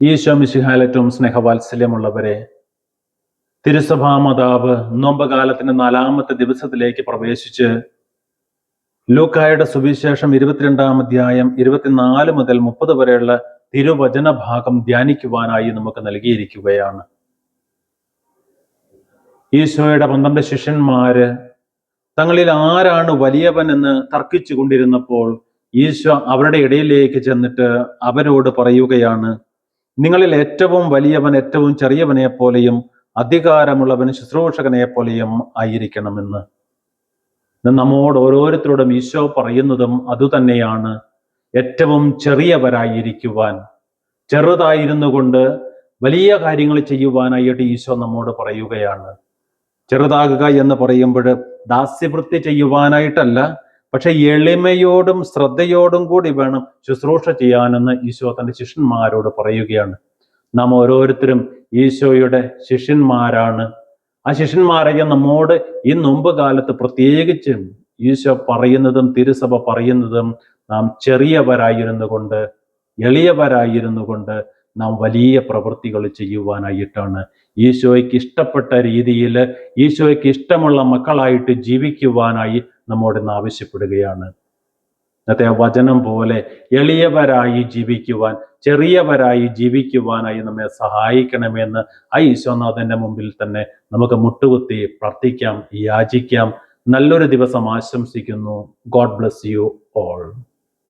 ഈശോ മിശിഹായിലേറ്റവും സ്നേഹവാത്സല്യമുള്ളവരെ, തിരുസഭാമാതാവ് നോമ്പുകാലത്തിന്റെ 4-ാമത്തെ ദിവസത്തിലേക്ക് പ്രവേശിച്ച് ലൂക്കായുടെ സുവിശേഷം 22-ാം അധ്യായം 24 മുതൽ 30 വരെയുള്ള തിരുവചന ഭാഗം ധ്യാനിക്കുവാനായി നമുക്ക് നൽകിയിരിക്കുകയാണ്. ഈശോയുടെ 12 ശിഷ്യന്മാര് തങ്ങളിൽ ആരാണ് വലിയവൻ എന്ന് തർക്കിച്ചു കൊണ്ടിരുന്നപ്പോൾ ഈശോ അവരുടെ ഇടയിലേക്ക് ചെന്നിട്ട് അവരോട് പറയുകയാണ്, നിങ്ങളിൽ ഏറ്റവും വലിയവൻ ഏറ്റവും ചെറിയവനെ പോലെയും അധികാരമുള്ളവൻ ശുശ്രൂഷകനെ പോലെയും ആയിരിക്കണമെന്ന്. നമ്മോട് ഓരോരുത്തരോടും ഈശോ പറയുന്നതും അതുതന്നെയാണ്. ഏറ്റവും ചെറിയവരായിരിക്കുവാൻ, ചെറുതായിരുന്നു കൊണ്ട് വലിയ കാര്യങ്ങൾ ചെയ്യുവാനായിട്ട് ഈശോ നമ്മോട് പറയുകയാണ്. ചെറുതാകുക എന്ന് പറയുമ്പോൾ ദാസ്യവൃത്തി ചെയ്യുവാനായിട്ടല്ല, പക്ഷെ എളിമയോടും ശ്രദ്ധയോടും കൂടി വേണം ശുശ്രൂഷ ചെയ്യാനെന്ന് ഈശോ തൻ്റെ ശിഷ്യന്മാരോട് പറയുകയാണ്. നാം ഓരോരുത്തരും ഈശോയുടെ ശിഷ്യന്മാരാണ്. ആ ശിഷ്യന്മാരെ നമ്മോട് ഈ നോമ്പ് കാലത്ത് പ്രത്യേകിച്ചും ഈശോ പറയുന്നതും തിരുസഭ പറയുന്നതും നാം ചെറിയവരായിരുന്നു കൊണ്ട്, എളിയവരായിരുന്നു കൊണ്ട് നാം വലിയ പ്രവൃത്തികൾ ചെയ്യുവാനായിട്ടാണ്. ഈശോയ്ക്ക് ഇഷ്ടപ്പെട്ട രീതിയിൽ, ഈശോയ്ക്ക് ഇഷ്ടമുള്ള മക്കളായിട്ട് ജീവിക്കുവാനായി നമ്മോട് ഇന്ന് ആവശ്യപ്പെടുകയാണ്. ഇന്നത്തെ വചനം പോലെ എളിയവരായി ജീവിക്കുവാൻ, ചെറിയവരായി ജീവിക്കുവാനായി നമ്മെ സഹായിക്കണമെന്ന് ആ ഈശോനാഥന്റെ മുമ്പിൽ തന്നെ നമുക്ക് മുട്ടുകുത്തി പ്രാർത്ഥിക്കാം, യാചിക്കാം. നല്ലൊരു ദിവസം ആശംസിക്കുന്നു. God bless you all.